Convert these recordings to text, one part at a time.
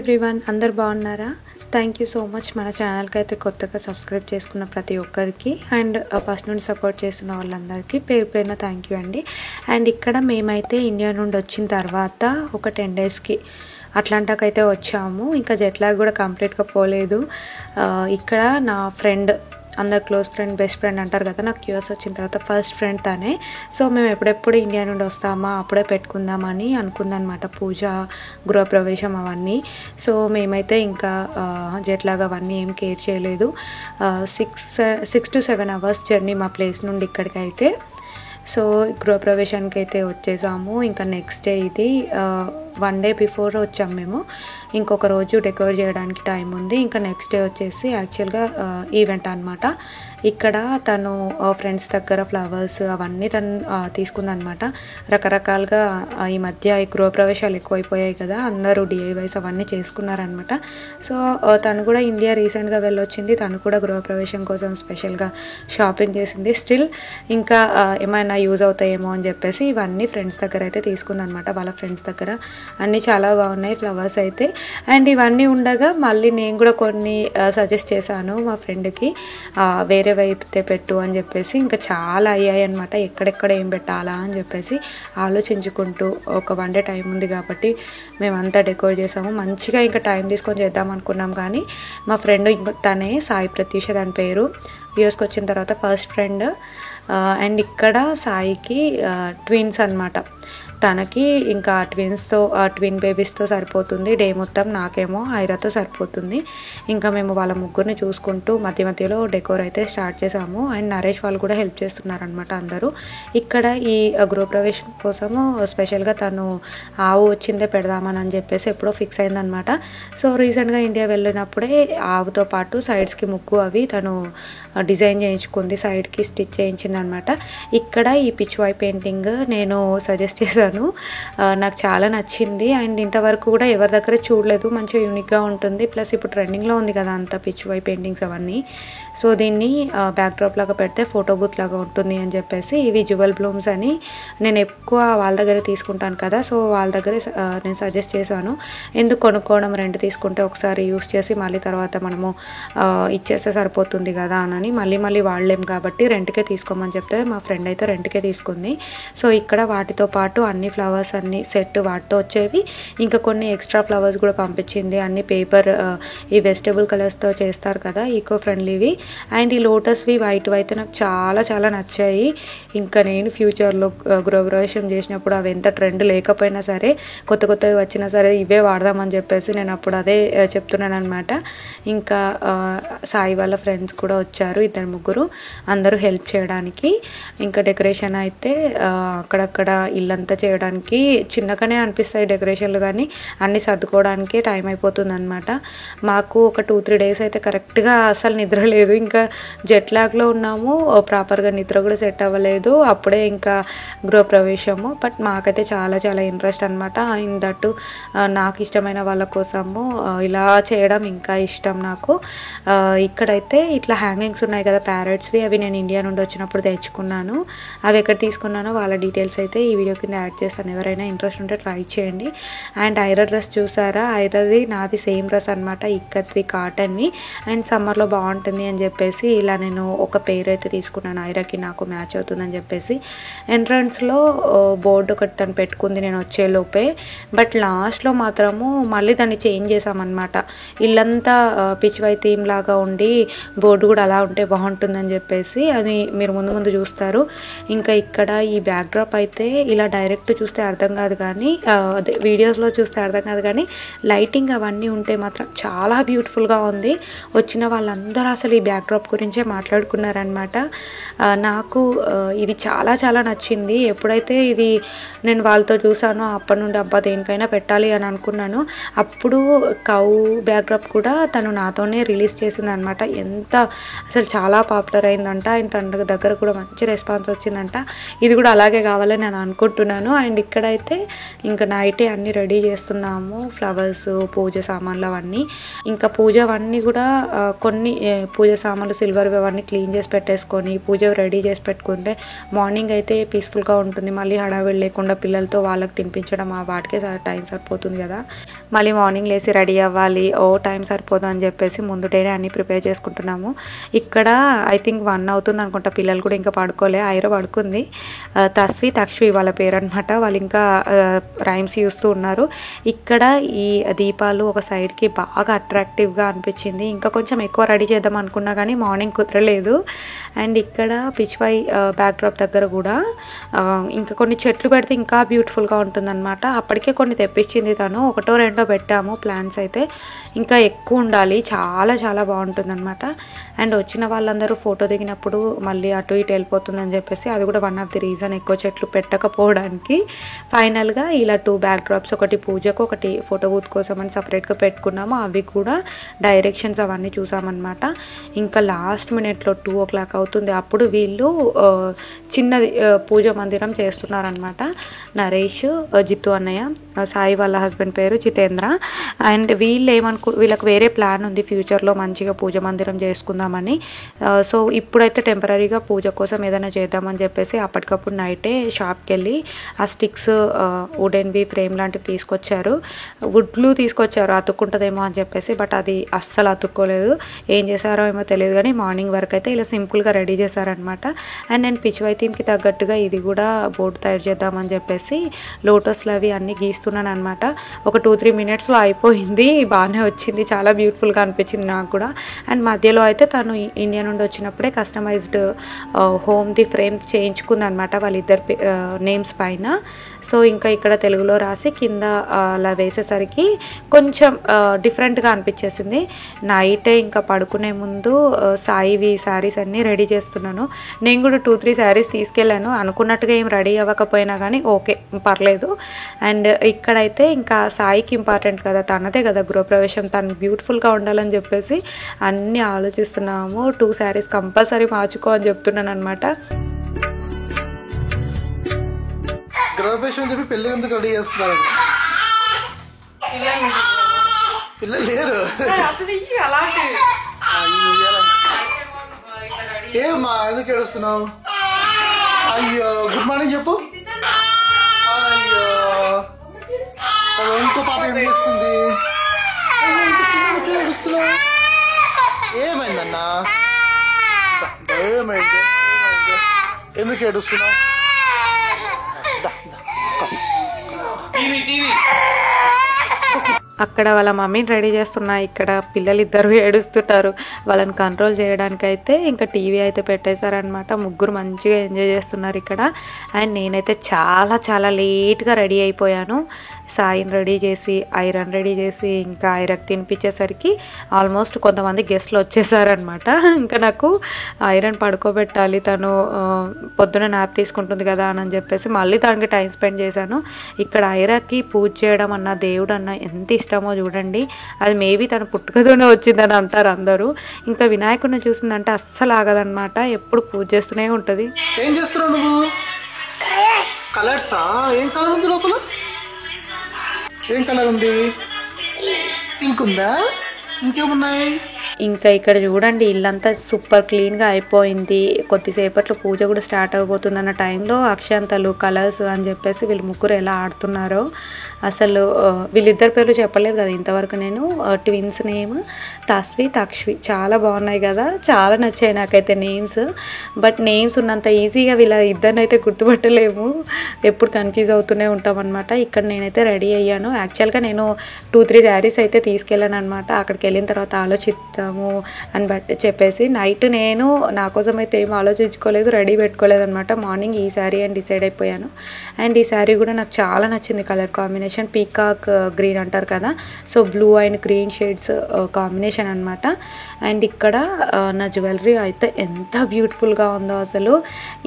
Everyone, అందరు బాగున్నారా? Thank you so much మన ఛానల్కి అయితే కొత్తగా సబ్స్క్రైబ్ చేసుకున్న ప్రతి ఒక్కరికి అండ్ ఫస్ట్ నుండి సపోర్ట్ చేస్తున్న వాళ్ళందరికీ పేరు పేరున థ్యాంక్ యూ అండి. అండ్ ఇక్కడ మేమైతే ఇండియా నుండి వచ్చిన తర్వాత ఒక 10 డేస్కి అట్లాంటాకైతే వచ్చాము. ఇంకా జెట్ లాగ్ కూడా కంప్లీట్గా పోలేదు. ఇక్కడ నా ఫ్రెండ్, అందరు క్లోజ్ ఫ్రెండ్, బెస్ట్ ఫ్రెండ్ అంటారు కదా, నాకు యూఎస్ వచ్చిన తర్వాత ఫస్ట్ ఫ్రెండ్ తనే. సో మేము ఎప్పుడెప్పుడు ఇండియా నుండి వస్తామా అప్పుడే పెట్టుకుందామని అనుకుందనమాట, పూజ, గృహప్రవేశం అవన్నీ. సో మేమైతే ఇంకా జెట్ లాగ్ అవన్నీ ఏం కేర్ చేయలేదు. 6 to 7 hours జర్నీ మా ప్లేస్ నుండి ఇక్కడికి అయితే. సో గృహప్రవేశానికి అయితే వచ్చేసాము. ఇంకా నెక్స్ట్ డే ఇది 1 day బిఫోర్ వచ్చాము మేము. ఇంకొక రోజు డెకరేట్ చేయడానికి టైం ఉంది. ఇంకా నెక్స్ట్ డే వచ్చేసి యాక్చువల్గా ఈవెంట్ అనమాట. ఇక్కడ తను ఫ్రెండ్స్ దగ్గర ఫ్లవర్స్ అవన్నీ తను తీసుకుందనమాట. రకరకాలుగా ఈ మధ్య ఈ గృహప్రవేశాలు ఎక్కువైపోయాయి కదా, అందరూ డిఐవైస్ అవన్నీ చేసుకున్నారనమాట. సో తను కూడా ఇండియా రీసెంట్గా వెళ్ళొచ్చింది. తను కూడా గృహప్రవేశం కోసం స్పెషల్గా షాపింగ్ చేసింది. స్టిల్ ఇంకా ఏమైనా యూజ్ అవుతాయేమో అని చెప్పేసి ఇవన్నీ ఫ్రెండ్స్ దగ్గర అయితే తీసుకుందనమాట. వాళ్ళ ఫ్రెండ్స్ దగ్గర అన్నీ చాలా బాగున్నాయి ఫ్లవర్స్ అయితే. అండ్ ఇవన్నీ ఉండగా మళ్ళీ నేను కూడా కొన్ని సజెస్ట్ చేశాను మా ఫ్రెండ్కి, వేరే వైపుతే పెట్టు అని చెప్పేసి. ఇంకా చాలా అయ్యాయి అనమాట, ఎక్కడెక్కడ ఏం పెట్టాలా అని చెప్పేసి ఆలోచించుకుంటూ. ఒక 1 day టైం ఉంది కాబట్టి మేమంతా డెకరేట్ చేసాము మంచిగా. ఇంకా టైం తీసుకొని చేద్దాం అనుకున్నాం కానీ మా ఫ్రెండ్ తనే, సాయి ప్రత్యూష దాని పేరు, యూఎస్కి వచ్చిన తర్వాత ఫస్ట్ ఫ్రెండ్. అండ్ ఇక్కడ సాయికి ట్విన్స్ అనమాట. తనకి ఇంకా ట్విన్ బేబీస్తో సరిపోతుంది డే మొత్తం, నాకేమో ఐరాతో సరిపోతుంది. ఇంకా మేము వాళ్ళ ముగ్గురిని చూసుకుంటూ మధ్య మధ్యలో డెకోర్ అయితే స్టార్ట్ చేసాము. అండ్ నరేష్ వాళ్ళు కూడా హెల్ప్ చేస్తున్నారనమాట అందరూ. ఇక్కడ ఈ గృహప్రవేశం కోసము స్పెషల్గా తను ఆవు వచ్చిందే పెడదామని చెప్పేసి ఎప్పుడో ఫిక్స్ అయిందనమాట. సో రీసెంట్గా ఇండియా వెళ్ళినప్పుడే ఆవుతో పాటు సైడ్స్కి ముగ్గు అవి తను డిజైన్ చేయించుకుంది, సైడ్కి స్టిచ్ చేయించింది అనమాట. ఇక్కడ ఈ పిచ్వాయ్ పెయింటింగ్ నేను సజెస్ట్ చేశాను, నాకు చాలా నచ్చింది. అండ్ ఇంతవరకు కూడా ఎవరి దగ్గర చూడలేదు, మంచిగా యూనిక్గా ఉంటుంది. ప్లస్ ఇప్పుడు ట్రెండింగ్లో ఉంది కదా అంత పిచ్వాయ్ పెయింటింగ్స్ అవన్నీ. సో దీన్ని బ్యాక్డ్రాప్ లాగా పెడితే ఫోటో బూత్ లాగా ఉంటుంది అని చెప్పేసి ఇవి జ్యువెల్ బ్లూమ్స్ అని నేను ఎక్కువ వాళ్ళ దగ్గర తీసుకుంటాను కదా, సో వాళ్ళ దగ్గర నేను సజెస్ట్ చేశాను. ఎందుకు కొనుక్కోవడం, రెంట్ తీసుకుంటే ఒకసారి యూస్ చేసి మళ్ళీ తర్వాత మనము ఇచ్చేస్తే సరిపోతుంది కదా అని మళ్ళీ వాడలేం కాబట్టి రెంట్కే తీసుకోమని చెప్తే మా ఫ్రెండ్ అయితే రెంట్కే తీసుకుంది. సో ఇక్కడ వాటితో పాటు అన్ని ఫ్లవర్స్ అన్ని సెట్ వాటితో వచ్చేవి, ఇంకా కొన్ని ఎక్స్ట్రా ఫ్లవర్స్ కూడా పంపించింది. అన్ని పేపర్ ఈ వెజిటబుల్ కలర్స్తో చేస్తారు కదా, ఈకో ఫ్రెండ్లీవి. అండ్ ఈ లోటస్వి వైట్ అయితే నాకు చాలా చాలా నచ్చాయి. ఇంకా నేను ఫ్యూచర్లో గృహప్రవేశం చేసినప్పుడు అవి ఎంత ట్రెండ్ లేకపోయినా సరే, కొత్తవి వచ్చినా సరే ఇవే వాడదామని చెప్పేసి నేను అప్పుడు అదే చెప్తున్నాను అనమాట. ఇంకా సాయి వాళ్ళ ఫ్రెండ్స్ కూడా వచ్చారు, 2-3, అందరూ హెల్ప్ చేయడానికి. ఇంకా డెకరేషన్ అయితే అక్కడక్కడ ఇల్లంతా చేయడానికి చిన్నగానే అనిపిస్తాయి డెకరేషన్లు, కానీ అన్నీ సర్దుకోవడానికి టైం అయిపోతుంది అనమాట. మాకు ఒక 2-3 days అయితే కరెక్ట్గా అసలు నిద్ర లేదు. ఇంకా జెట్ లాగ్లో ఉన్నాము, ప్రాపర్గా నిద్ర కూడా సెట్ అవ్వలేదు. అప్పుడే ఇంకా గృహప్రవేశము. బట్ మాకైతే చాలా చాలా ఇంట్రెస్ట్ అనమాట. దట్టు నాకు ఇష్టమైన వాళ్ళ కోసము ఇలా చేయడం ఇంకా ఇష్టం నాకు. ఇక్కడైతే ఇట్లా హ్యాంగింగ్స్ ఉన్నాయి కదా ప్యారెట్స్వి, అవి నేను ఇండియా నుండి వచ్చినప్పుడు తెచ్చుకున్నాను. అవి ఎక్కడ తీసుకున్నానో వాళ్ళ డీటెయిల్స్ అయితే ఈ వీడియో కింద యాడ్ చేస్తాను, ఎవరైనా ఇంట్రెస్ట్ ఉంటే ట్రై చేయండి. అండ్ ఐరా డ్రెస్ చూసారా, ఐరాది నాది సేమ్ డ్రెస్ అనమాట, ఇక్కత్వి కాటన్వి. అండ్ సమ్మర్లో బాగుంటుంది అని చెప్పేసి ఇలా నేను ఒక పేరు అయితే తీసుకున్నాను, ఐరాకి నాకు మ్యాచ్ అవుతుందని చెప్పేసి. ఎంట్రన్స్లో బోర్డు ఒకటి తను పెట్టుకుంది నేను వచ్చేలోపే, బట్ లాస్ట్లో మాత్రము మళ్ళీ దాన్ని చేంజ్ చేసామన్నమాట. ఇల్లంతా పిచ్వాయ్ థీమ్ లాగా ఉండి బోర్డు కూడా అలా ఉంటే బాగుంటుందని చెప్పేసి అది మీరు ముందు చూస్తారు. ఇంకా ఇక్కడ ఈ బ్యాక్డ్రాప్ అయితే ఇలా డైరెక్ట్ చూస్తే అర్థం కాదు కానీ, అదే వీడియోస్లో చూస్తే అర్థం కాదు కానీ లైటింగ్ అవన్నీ ఉంటే మాత్రం చాలా బ్యూటిఫుల్గా ఉంది. వచ్చిన వాళ్ళందరూ అసలు ఈ బ్యాక్డ్రాప్ గురించే మాట్లాడుకున్నారనమాట. నాకు ఇది చాలా చాలా నచ్చింది. ఎప్పుడైతే ఇది నేను వాళ్ళతో చూసానో అప్పటి నుండి అబ్బా దేనికైనా పెట్టాలి అని అనుకున్నాను. అప్పుడు కౌ బ్యాక్డ్రాప్ కూడా తను నాతోనే రిలీజ్ చేసింది అనమాట. ఎంత అసలు చాలా పాపులర్ అయిందంట. ఆయన తన దగ్గర కూడా మంచి రెస్పాన్స్ వచ్చిందంట. ఇది కూడా అలాగే కావాలని నేను అనుకుంటున్నాను. చేశాను. అండ్ ఇక్కడైతే ఇంకా నైటే అన్నీ రెడీ చేస్తున్నాము, ఫ్లవర్స్, పూజ సామాన్లు అవన్నీ. ఇంకా పూజ అవన్నీ కూడా కొన్ని పూజ సామాన్లు సిల్వర్వి అవన్నీ క్లీన్ చేసి పెట్టేసుకొని పూజ రెడీ చేసి పెట్టుకుంటే మార్నింగ్ అయితే పీస్ఫుల్గా ఉంటుంది. మళ్ళీ హడావిడి లేకుండా పిల్లలతో వాళ్ళకి తినిపించడం వాటికే టైం సరిపోతుంది కదా. మళ్ళీ మార్నింగ్ లేసి రెడీ అవ్వాలి, టైం సరిపోదు అని చెప్పేసి ముందు డేనే అన్నీ ప్రిపేర్ చేసుకుంటున్నాము. ఇక్కడ ఐ థింక్ 1 అవుతుంది అనుకుంటా, పిల్లలు కూడా ఇంకా పడుకోలే. ఐరో పడుకుంది, తస్వి తక్ష్వి వాళ్ళ పేరు అనమాట. వాళ్ళు ఇంకా రైమ్స్ చూస్తూ ఉన్నారు. ఇక్కడ ఈ దీపాలు ఒక సైడ్కి బాగా అట్రాక్టివ్గా అనిపించింది. ఇంకా కొంచెం ఎక్కువ రెడీ చేద్దాం అనుకున్నా కానీ మార్నింగ్ కుదరలేదు. అండ్ ఇక్కడ పిచ్వై బ్యాక్డ్రాప్ దగ్గర కూడా ఇంకా కొన్ని చెట్లు పెడితే ఇంకా బ్యూటిఫుల్గా ఉంటుందన్నమాట. అప్పటికే కొన్ని తెప్పించింది తను, 1 or 2 పెట్టాము. ప్లాన్స్ అయితే ఇంకా ఎక్కువ ఉండాలి, చాలా చాలా బాగుంటుందన్నమాట. అండ్ వచ్చిన వాళ్ళందరూ ఫోటో దిగినప్పుడు మళ్ళీ అటు ఇటు వెళ్ళిపోతుందని చెప్పేసి అది కూడా వన్ ఆఫ్ ది రీజన్ ఎక్కువ చెట్లు పెట్టకపోవడానికి. ఫైనల్గా ఇలా 2 బ్యాక్డ్రాప్స్, ఒకటి పూజకు ఒకటి ఫోటో బూత్ కోసం అని సపరేట్గా పెట్టుకున్నాము. అవి కూడా డైరెక్షన్స్ అవన్నీ చూసామన్నమాట. ఇంకా లాస్ట్ మినిట్లో 2 o'clock అవుతుంది. అప్పుడు వీళ్ళు చిన్నది పూజ మందిరం చేస్తున్నారనమాట. నరేష్, జిత్తు అన్నయ్య, సాయి వాళ్ళ హస్బెండ్ పేరు జితేంద్ర. అండ్ వీళ్ళకి వేరే ప్లాన్ ఉంది, ఫ్యూచర్లో మంచిగా పూజ మందిరం చేసుకుందామని. సో ఇప్పుడైతే టెంపరీగా పూజ కోసం ఏదైనా చేద్దామని చెప్పేసి అప్పటికప్పుడు నైటే షాప్కి వెళ్ళి ఆ స్టిక్స్, వుడెన్వి ఫ్రేమ్ లాంటివి తీసుకొచ్చారు. వుడ్లు తీసుకొచ్చారు, అతుక్కుంటుందేమో అని చెప్పేసి, బట్ అది అస్సలు అతుక్కోలేదు. ఏం చేశారో ఏమో తెలియదు కానీ మార్నింగ్ వరకు అయితే ఇలా సింపుల్గా రెడీ చేశారనమాట. అండ్ నేను పిచ్వై థీమ్కి తగ్గట్టుగా ఇది కూడా బోర్డు తయారు చేద్దామని చెప్పేసి లోటస్లు అవి అన్నీ గీస్తున్నాను అనమాట. ఒక 2-3 minutesలో అయిపోయింది, బాగానే వచ్చింది, చాలా బ్యూటిఫుల్గా అనిపించింది నాకు కూడా. అండ్ మధ్యలో అయితే తను ఇండియా నుండి వచ్చినప్పుడే కస్టమైజ్డ్ హోమ్ది ఫ్రేమ్ చేయించుకుంది అనమాట వాళ్ళిద్దరు నేమ్స్ పైన. సో ఇంకా ఇక్కడ తెలుగులో రాసి కింద అలా వేసేసరికి కొంచెం డిఫరెంట్గా అనిపించేసింది. నైటే ఇంకా పడుకునే ముందు సాయివి శారీస్ అన్నీ రెడీ చేస్తున్నాను. నేను కూడా 2-3 శారీస్ తీసుకెళ్ళాను, అనుకున్నట్టుగా ఏం రెడీ అవ్వకపోయినా కానీ ఓకే పర్లేదు. అండ్ ఇక్కడైతే ఇంకా సాయికి ఇంపార్టెంట్ కదా, తనదే కదా గృహప్రవేశం, తను బ్యూటిఫుల్గా ఉండాలని చెప్పేసి అన్నీ ఆలోచిస్తున్నాము. 2 శారీస్ కంపల్సరీ మార్చుకో అని చెప్తున్నాను అనమాట. గృహప్రవేశం చెప్పి పెళ్లి ఎందుకు రెడీ చేస్తున్నారు? పిల్లలు లేరు. ఏమా ఎందుకు ఏడుస్తున్నావు? అయ్యో గుడ్ మార్నింగ్ చెప్పు. అయ్యో ఇంకో పాప ఏం చేస్తుంది? ఏడుస్తున్నావు? ఏమైందన్నా? ఏమైంది? ఎందుకు ఏడుస్తున్నావు? అక్కడ వాళ్ళ మమ్మీని రెడీ చేస్తున్నా, ఇక్కడ పిల్లలు ఇద్దరు ఏడుస్తుంటారు. వాళ్ళని కంట్రోల్ చేయడానికైతే ఇంకా టీవీ అయితే పెట్టేశారనమాట. ముగ్గురు మంచిగా ఎంజాయ్ చేస్తున్నారు ఇక్కడ. అండ్ నేనైతే చాలా చాలా లేట్గా రెడీ అయిపోయాను. సాయిని రెడీ చేసి, ఐరన్ రెడీ చేసి, ఇంకా ఐరక్ తినిపించేసరికి ఆల్మోస్ట్ కొంతమంది గెస్ట్లు వచ్చేసారనమాట. ఇంకా నాకు ఐరన్ పడుకోబెట్టాలి, తను పొద్దున నాప్ తీసుకుంటుంది కదా అని చెప్పేసి మళ్ళీ దానికి టైం స్పెండ్ చేశాను. ఇక్కడ ఐరక్కి పూజ చేయడం అన్న, దేవుడు అన్న ఎంత ఇష్టమో చూడండి. అది మేబీ తను పుట్టుకతోనే వచ్చిందని అంటారు అందరూ. ఇంకా వినాయకుడిని చూసిందంటే అస్సలు ఆగదనమాట, ఎప్పుడు పూజ చేస్తూనే ఉంటుంది. ఏం చేస్తున్నావు నువ్వు? కలర్సా? ఏం కలర్ ఉంది లోపల? ఏం కలర్ ఉంది? పింక్ ఉందా? ఇంకేమున్నాయి? ఇంకా ఇక్కడ చూడండి, ఇల్లంతా సూపర్ క్లీన్గా అయిపోయింది. కొద్దిసేపట్లో పూజ కూడా స్టార్ట్ అయిపోతుంది అన్న టైంలో అక్షంతలు, కలర్స్ అని చెప్పేసి వీళ్ళు ముగ్గురు ఎలా ఆడుతున్నారో అసలు. వీళ్ళిద్దరి పేర్లు చెప్పలేదు కదా ఇంతవరకు నేను. ట్విన్స్ నేమ్ తస్వి, తక్ష్వి, చాలా బాగున్నాయి కదా, చాలా నచ్చాయి నాకైతే నేమ్స్. బట్ నేమ్స్ ఉన్నంత ఈజీగా వీళ్ళ ఇద్దరిని అయితే గుర్తుపట్టలేము, ఎప్పుడు కన్ఫ్యూజ్ అవుతూనే ఉంటాం అనమాట. ఇక్కడ నేనైతే రెడీ అయ్యాను. యాక్చువల్గా నేను 2-3 శారీస్ అయితే తీసుకెళ్ళాను అనమాట. అక్కడికి వెళ్ళిన తర్వాత ఆలోచిద్దాము అని చెప్పేసి నైట్ నేను నా కోసం అయితే ఏం ఆలోచించుకోలేదు, రెడీ పెట్టుకోలేదు అనమాట. మార్నింగ్ ఈ శారీ అని డిసైడ్ అయిపోయాను. అండ్ ఈ శారీ కూడా నాకు చాలా నచ్చింది, కలర్ కాంబినేషన్ పీకాక్ గ్రీన్ అంటారు కదా, so blue and green shades combination అనమాట. అండ్ ఇక్కడ నా జ్యువెలరీ అయితే ఎంత బ్యూటిఫుల్గా ఉందో అసలు.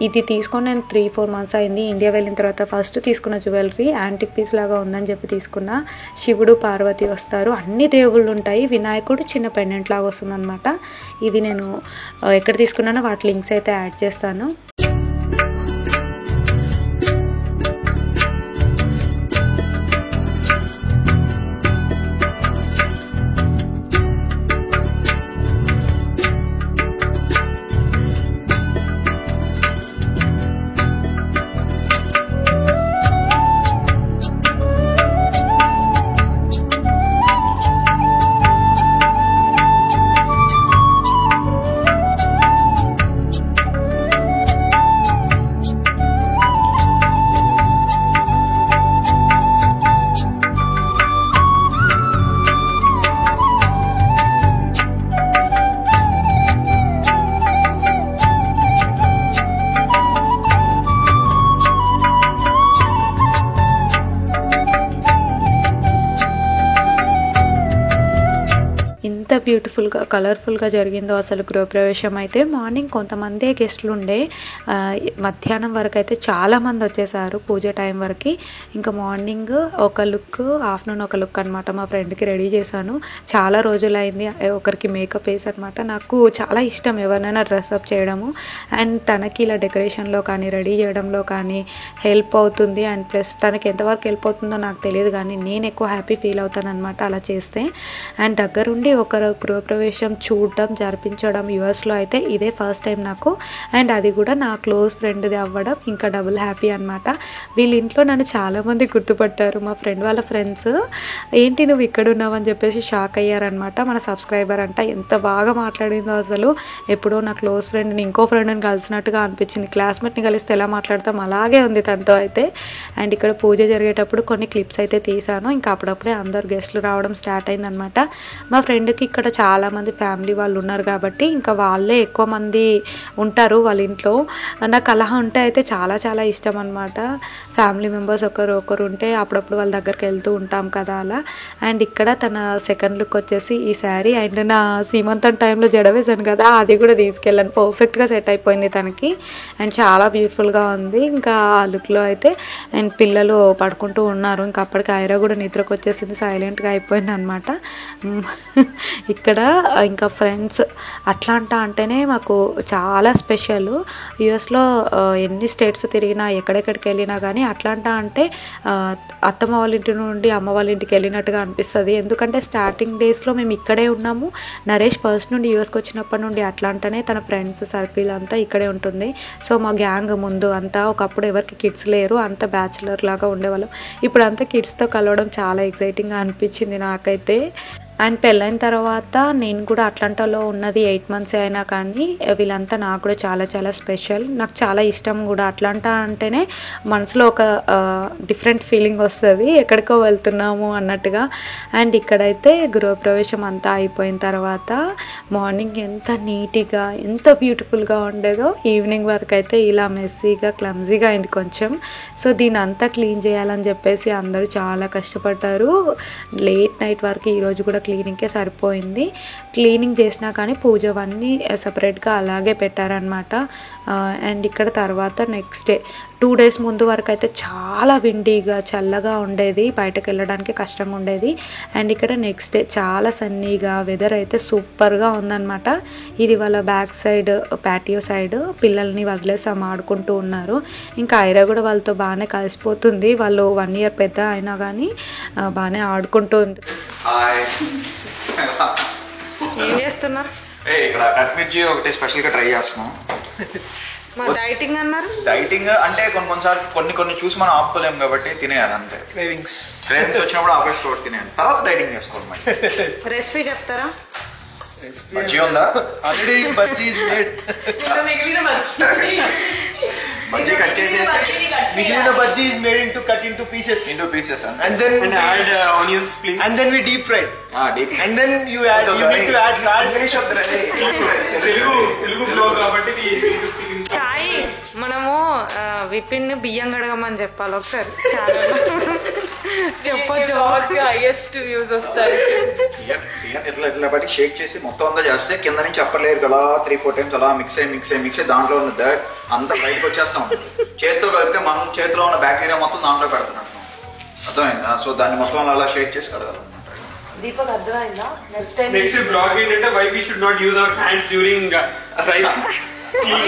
ఇది తీసుకొని నేను 3-4 months అయింది. ఇండియా వెళ్ళిన తర్వాత ఫస్ట్ తీసుకున్న జ్యువెలరీ యాంటిక్ పీస్ లాగా ఉందని చెప్పి తీసుకున్నా. శివుడు, పార్వతి వస్తారు, అన్ని దేవుళ్ళు ఉంటాయి, వినాయకుడు చిన్న పెండెంట్ లాగా వస్తుంది అనమాట. ఇది నేను ఎక్కడ తీసుకున్నానో వాటి లింక్స్ అయితే యాడ్ చేస్తాను. ఇంత బ్యూటిఫుల్గా కలర్ఫుల్గా జరిగిందో అసలు గృహప్రవేశం అయితే. మార్నింగ్ కొంతమందే గెస్ట్లు ఉండే, మధ్యాహ్నం వరకు అయితే చాలామంది వచ్చేసారు పూజ టైం వరకు. ఇంకా మార్నింగ్ ఒక లుక్, ఆఫ్టర్నూన్ ఒక లుక్ అనమాట. మా ఫ్రెండ్కి రెడీ చేశాను, చాలా రోజులైంది ఒకరికి మేకప్ వేసి అనమాట. నాకు చాలా ఇష్టం ఎవరినైనా డ్రెస్అప్ చేయడము, అండ్ తనకి ఇలా డెకరేషన్లో కానీ రెడీ చేయడంలో కానీ హెల్ప్ అవుతుంది. అండ్ ప్లస్ తనకి ఎంతవరకు హెల్ప్ అవుతుందో నాకు తెలియదు, కానీ నేను ఎక్కువ హ్యాపీ ఫీల్ అవుతాను అనమాట అలా చేస్తే. అండ్ దగ్గరుండి ఒకరు గృహప్రవేశం చూడడం, జరిపించడం యూఎస్లో అయితే ఇదే ఫస్ట్ టైం నాకు. అండ్ అది కూడా నా క్లోజ్ ఫ్రెండ్ది అవ్వడం ఇంకా డబుల్ హ్యాపీ అనమాట. వీళ్ళ ఇంట్లో నన్ను చాలామంది గుర్తుపట్టారు. మా ఫ్రెండ్ వాళ్ళ ఫ్రెండ్స్ ఏంటి నువ్వు ఇక్కడ ఉన్నావు అని చెప్పేసి షాక్ అయ్యారనమాట. మన సబ్స్క్రైబర్ అంట, ఎంత బాగా మాట్లాడిందో అసలు. ఎప్పుడో నా క్లోజ్ ఫ్రెండ్ని ఇంకో ఫ్రెండ్ని కలిసినట్టుగా అనిపించింది. క్లాస్మేట్ని కలిస్తే ఎలా మాట్లాడతాం అలాగే ఉంది తనతో అయితే. అండ్ ఇక్కడ పూజ జరిగేటప్పుడు కొన్ని క్లిప్స్ అయితే తీసాను. ఇంకా అప్పుడప్పుడే అందరు గెస్ట్లు రావడం స్టార్ట్ అయిందనమాట. మా ఫ్రెండ్కి ఇక్కడ చాలామంది ఫ్యామిలీ వాళ్ళు ఉన్నారు కాబట్టి ఇంకా వాళ్ళే ఎక్కువ మంది ఉంటారు వాళ్ళ ఇంట్లో. నాకు అలా ఉంటే అయితే చాలా చాలా ఇష్టం అనమాట. ఫ్యామిలీ మెంబర్స్ ఒకరు ఉంటే అప్పుడప్పుడు వాళ్ళ దగ్గరికి వెళ్తూ ఉంటాం కదా అలా. అండ్ ఇక్కడ తన సెకండ్ లుక్ వచ్చేసి ఈ శారీ. అండ్ నా సీమంతం టైంలో జడ వేసాను కదా, అది కూడా తీసుకెళ్ళాను. పర్ఫెక్ట్గా సెట్ అయిపోయింది తనకి అండ్ చాలా బ్యూటిఫుల్గా ఉంది ఇంకా ఆ లుక్లో అయితే. అండ్ పిల్లలు పడుకుంటూ ఉన్నారు. ఇంకా అప్పటికి ఐరా కూడా నిద్రకు వచ్చేసింది, సైలెంట్గా అయిపోయింది అనమాట. ఇక్కడ ఇంకా ఫ్రెండ్స్ అట్లాంటా అంటేనే మాకు చాలా స్పెషల్. యూఎస్లో ఎన్ని స్టేట్స్ తిరిగినా ఎక్కడెక్కడికి వెళ్ళినా కానీ అట్లాంటా అంటే అత్తమ్మ వాళ్ళ ఇంటి నుండి అమ్మ వాళ్ళ ఇంటికి వెళ్ళినట్టుగా అనిపిస్తుంది. ఎందుకంటే స్టార్టింగ్ డేస్లో మేము ఇక్కడే ఉన్నాము. నరేష్ ఫస్ట్ నుండి యూఎస్కి వచ్చినప్పటి నుండి అట్లాంటనే తన ఫ్రెండ్స్ సర్కిల్ అంతా ఇక్కడే ఉంటుంది. సో మా గ్యాంగ్ ముందు అంతా ఒకప్పుడు ఎవరికి కిడ్స్ లేరు, అంతా బ్యాచులర్ లాగా ఉండేవాళ్ళం. ఇప్పుడు అంతా కిడ్స్తో కలవడం చాలా ఎక్సైటింగ్గా అనిపించింది నాకైతే. అండ్ పెళ్ళైన తర్వాత నేను కూడా అట్లాంటాలో ఉన్నది 8 months అయినా కానీ వీళ్ళంతా నాకు కూడా చాలా చాలా స్పెషల్. నాకు చాలా ఇష్టం కూడా. అట్లాంటా అంటేనే మనసులో ఒక డిఫరెంట్ ఫీలింగ్ వస్తుంది, ఎక్కడికో వెళ్తున్నాము అన్నట్టుగా. అండ్ ఇక్కడైతే గృహప్రవేశం అంతా అయిపోయిన తర్వాత మార్నింగ్ ఎంత నీట్గా ఎంత బ్యూటిఫుల్గా ఉండేదో, ఈవినింగ్ వరకు అయితే ఇలా మెస్సీగా క్లమ్జీగా అయింది కొంచెం. సో దీని అంతా క్లీన్ చేయాలని చెప్పేసి అందరూ చాలా కష్టపడ్డారు. లేట్ నైట్ వరకు ఈరోజు కూడా క్లీనింగ్కే సరిపోయింది. క్లీనింగ్ చేసినా కానీ పూజ అవన్నీ సపరేట్గా అలాగే పెట్టారనమాట. అండ్ ఇక్కడ తర్వాత నెక్స్ట్ డే 2 days ముందు వరకు అయితే చాలా విండీగా చల్లగా ఉండేది, బయటకు వెళ్ళడానికి కష్టంగా ఉండేది. అండ్ ఇక్కడ నెక్స్ట్ డే చాలా సన్నీగా వెదర్ అయితే సూపర్గా ఉందన్నమాట. ఇది వాళ్ళ బ్యాక్ సైడ్ ప్యాటియో సైడ్ పిల్లల్ని వదిలేసాం, ఆడుకుంటూ ఉన్నారు. ఇంకా ఐరా కూడా వాళ్ళతో బాగానే కలిసిపోతుంది. వాళ్ళు 1 year పెద్ద అయినా కానీ బాగానే ఆడుకుంటూ ఉంది. ఏం చేస్తున్నారు? ఇక్కడ కట్మిర్చి ఒకటి స్పెషల్గా ట్రై చేస్తున్నాం. మా డైటింగ్ అన్నారు. డైటింగ్ అంటే కొన్నిసార్లు కొన్ని చూసి మనం ఆపుకోలేము కాబట్టి తినేయాలి అంతే. క్రేవింగ్స్ వచ్చినప్పుడు ఆపేసుకోవడం తినేయాలి, తర్వాత డైటింగ్ చేసుకోవాలి. రెసిపీ చెప్తారా? బజ్జీ ఉందా? Already bajji is made. Bajji cut చేసేసి మిగిలిన bajji is made cut into pieces and then add onions please and then we deep fry deep and then you need to add salt. Telugu blog కాబట్టి సాయి మనము విపిన్ బియ్యం కడగమని చెప్పాలి ఒకసారి. చెప్పొచ్చు, హైయెస్ట్ వ్యూస్ వస్తాయి. ఇట్లా బట్టి షేక్ చేసి మొత్తం అంతా చేస్తే కింద నుంచి అప్పర్ లేయర్ అలా 3-4 times అలా మిక్స్ అయ్యి దాంట్లో ఉన్న దట్ అంతా బయటకు వచ్చేస్తాం. చేతితో కలిపితే మనం చేతిలో ఉన్న బ్యాక్టీరియా మొత్తం దాంట్లో పెడుతున్నాం, అర్థమైందా? సో దాన్ని మొత్తం అలా షేక్ చేసి కడగాలి. దీపక్ అర్థమైందా? నెక్స్ట్ బ్లాగ్ ఏంటంటే why we should not use our hands during rice.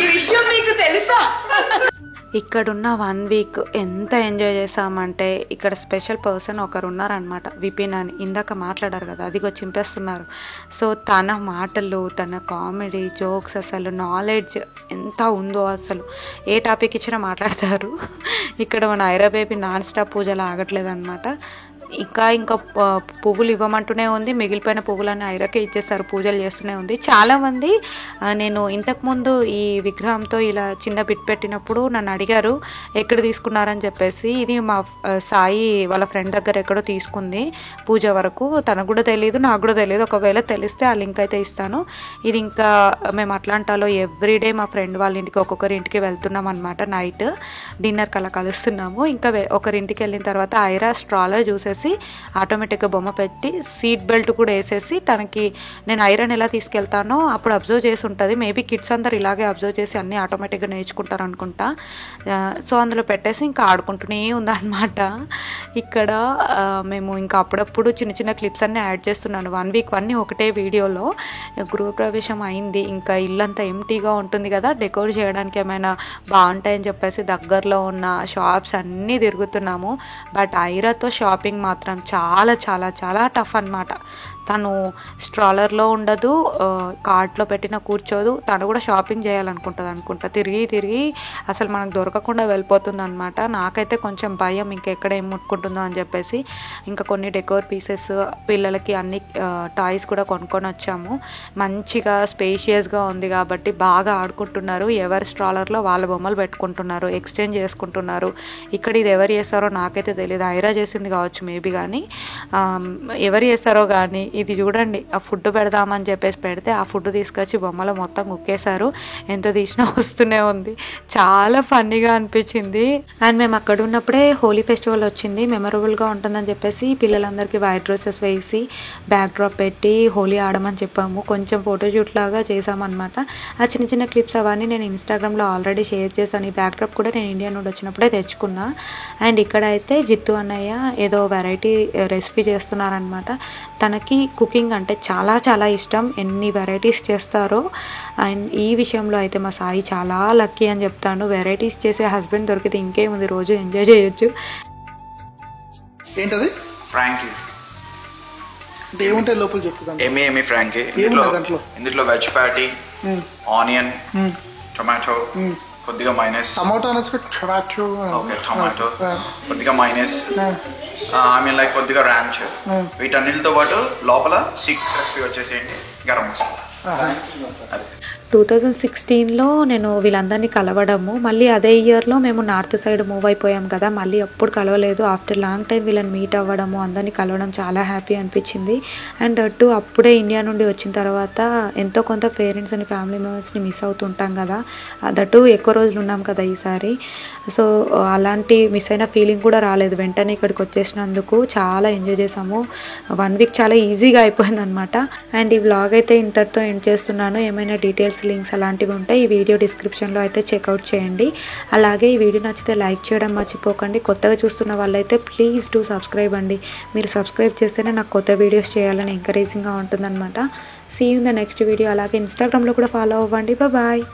ఈ విషయం మీకు తెలుసా? ఇక్కడున్న 1 week ఎంత ఎంజాయ్ చేసామంటే ఇక్కడ స్పెషల్ పర్సన్ ఒకరు ఉన్నారనమాట, విపిన్ అని. ఇందాక మాట్లాడారు కదా, అదిగో చింపేస్తున్నారు. సో తన మాటలు, తన కామెడీ జోక్స్, అసలు నాలెడ్జ్ ఎంత ఉందో, అసలు ఏ టాపిక్ ఇచ్చినా మాట్లాడతారు. ఇక్కడ మన ఐరా బేబీ నాన్ స్టాప్ పూజలు ఆగట్లేదు అనమాట. ఇంకా పువ్వులు ఇవ్వమంటూనే ఉంది, మిగిలిపోయిన పువ్వులన్నీ ఐరాకే ఇచ్చేస్తారు, పూజలు చేస్తూనే ఉంది. చాలామంది నేను ఇంతకుముందు ఈ విగ్రహంతో ఇలా చిన్న బిట్ పెట్టినప్పుడు నన్ను అడిగారు ఎక్కడ తీసుకున్నారని చెప్పేసి. ఇది మా సాయి వాళ్ళ ఫ్రెండ్ దగ్గర ఎక్కడో తీసుకుంది పూజ వరకు. తనకు కూడా తెలియదు, నాకు కూడా తెలియదు. ఒకవేళ తెలిస్తే ఆ లింక్ అయితే ఇస్తాను. ఇది ఇంకా మేము అట్లాంటాలో ఎవ్రీడే మా ఫ్రెండ్ వాళ్ళ ఇంటికి ఒక్కొక్కరి ఇంటికి వెళ్తున్నాం అనమాట. నైట్ డిన్నర్కి అలా కలుస్తున్నాము. ఇంకా ఒకరింటికి వెళ్ళిన తర్వాత ఐరా స్ట్రాలో చూసేసి చేసేసి ఆటోమేటిక్గా బొమ్మ పెట్టి సీట్ బెల్ట్ కూడా వేసేసి తనకి నేను ఐరన్ ఎలా తీసుకెళ్తానో అప్పుడు అబ్జర్వ్ చేసి ఉంటుంది. మేబీ కిడ్స్ అందరు ఇలాగే అబ్జర్వ్ చేసి అన్నీ ఆటోమేటిక్గా నేర్చుకుంటారు అనుకుంటా. సో అందులో పెట్టేసి ఇంకా ఆడుకుంటూనే ఉందన్నమాట. ఇక్కడ మేము ఇంకా అప్పుడప్పుడు చిన్న చిన్న క్లిప్స్ అన్నీ యాడ్ చేస్తున్నాను. 1 వీక్ అన్నీ ఒకటే వీడియోలో. గృహప్రవేశం అయింది, ఇంకా ఇల్లంతా ఎంటీగా ఉంటుంది కదా, డెకోర్ చేయడానికి ఏమైనా బాగుంటాయని చెప్పేసి దగ్గరలో ఉన్న షాప్స్ అన్నీ తిరుగుతున్నాము. బట్ ఐరాతో షాపింగ్ మాత్రం చాలా చాలా చాలా టఫ్ అన్నమాట. తను స్ట్రాలర్లో ఉండదు, కార్ట్లో పెట్టిన కూర్చోదు. తను కూడా షాపింగ్ చేయాలనుకుంటుంది తిరిగి తిరిగి అసలు మనకు దొరకకుండా వెళ్ళిపోతుంది అనమాట. నాకైతే కొంచెం భయం ఇంకెక్కడ ఏం ముట్టుకుంటుందో అని చెప్పేసి ఇంకా కొన్ని డెకోర్ పీసెస్ పిల్లలకి అన్ని టాయ్స్ కూడా కొనుక్కొని వచ్చాము. మంచిగా స్పేషియస్గా ఉంది కాబట్టి బాగా ఆడుకుంటున్నారు. ఎవరి స్ట్రాలర్లో వాళ్ళ బొమ్మలు పెట్టుకుంటున్నారు, ఎక్స్చేంజ్ చేసుకుంటున్నారు. ఇక్కడ ఇది ఎవరు చేస్తారో నాకైతే తెలియదు, ఐరా చేసింది కావచ్చు మేబీ, కానీ ఎవరు చేస్తారో కానీ ఇది చూడండి. ఆ ఫుడ్ పెడదామని చెప్పేసి పెడితే ఆ ఫుడ్ తీసుకొచ్చి బొమ్మలో మొత్తం కుక్కేశారు. ఎంత తీసినా వస్తూనే ఉంది. చాలా ఫన్నీగా అనిపించింది. అండ్ మేము అక్కడ ఉన్నప్పుడే హోలీ ఫెస్టివల్ వచ్చింది. మెమరబుల్గా ఉంటుందని చెప్పేసి పిల్లలందరికీ వైట్ డ్రెస్సెస్ వేసి బ్యాక్ డ్రాప్ పెట్టి హోలీ ఆడమని చెప్పాము. కొంచెం ఫోటోషూట్ లాగా చేసామన్నమాట. ఆ చిన్న చిన్న క్లిప్స్ అవన్నీ నేను ఇన్స్టాగ్రామ్లో ఆల్రెడీ షేర్ చేశాను. ఈ బ్యాక్ డ్రాప్ కూడా నేను ఇండియా నుండి వచ్చినప్పుడే తెచ్చుకున్నా. అండ్ ఇక్కడ అయితే జిత్తు అన్నయ్య ఏదో వెరైటీ రెసిపీ చేస్తున్నారనమాట. తనకి కుకింగ్ అంటే చాలా చాలా ఇష్టం, ఎన్ని వెరైటీస్ చేస్తారో. అండ్ ఈ విషయంలో అయితే మా సాయి చాలా లక్కీ అని చెప్తాను. వెరైటీస్ చేసే హస్బెండ్ దొరికితే ఇంకేముంది, రోజు ఎంజాయ్ చేయొచ్చు. ఏంటది? ఫ్రాంకీ అంటే ఏముంటాయి లోపల చెప్పు. ఏమి ఫ్రాంకీ ఇందులో వెజ్ ప్యాటీ, ఆనియన్, టొమాటో, కొద్దిగా మైనస్, టమాటో అనొచ్చు, టొమాటో, ఓకే టొమాటో, కొద్దిగా మైనస్, ఐ మీన్ లైక్ కొద్దిగా ర్యాంచ్. వీటన్నిటితో పాటు లోపల సీక్రెట్ రెసిపీ వచ్చేసేయండి గరం మసాలా. 2016లో నేను వీళ్ళందరినీ కలవడము, మళ్ళీ అదే ఇయర్లో మేము నార్త్ సైడ్ మూవ్ అయిపోయాం కదా, మళ్ళీ ఎప్పుడు కలవలేదు. ఆఫ్టర్ లాంగ్ టైం వీళ్ళని మీట్ అవ్వడము, అందరినీ కలవడం చాలా హ్యాపీ అనిపించింది. అండ్ అటు అప్పుడే ఇండియా నుండి వచ్చిన తర్వాత ఎంతో కొంత పేరెంట్స్ అని ఫ్యామిలీ మెంబర్స్ని మిస్ అవుతుంటాం కదా, దట్టు ఎక్కువ రోజులు ఉన్నాం కదా ఈసారి. సో అలాంటి మిస్ అయిన ఫీలింగ్ కూడా రాలేదు. వెంటనే ఇక్కడికి వచ్చేసినందుకు చాలా ఎంజాయ్ చేసాము. 1 వీక్ చాలా ఈజీగా అయిపోయింది అనమాట. అండ్ ఈ వ్లాగ్ అయితే ఇంతటితో ఎండ్ చేస్తున్నాను. ఏమైనా డీటెయిల్స్, లింక్స్ అలాంటివి ఉంటాయి ఈ వీడియో డిస్క్రిప్షన్లో అయితే చెక్అవుట్ చేయండి. అలాగే ఈ వీడియో నచ్చితే లైక్ చేయడం మర్చిపోకండి. కొత్తగా చూస్తున్న వాళ్ళైతే ప్లీజ్ డూ సబ్స్క్రైబ్ అండి. మీరు సబ్స్క్రైబ్ చేస్తేనే నాకు కొత్త వీడియోస్ చేయాలని ఎంకరేజింగ్గా ఉంటుందన్నమాట. See you in the next video. అలాగే ఇన్స్టాగ్రామ్లో కూడా ఫాలో అవ్వండి. బాయ్.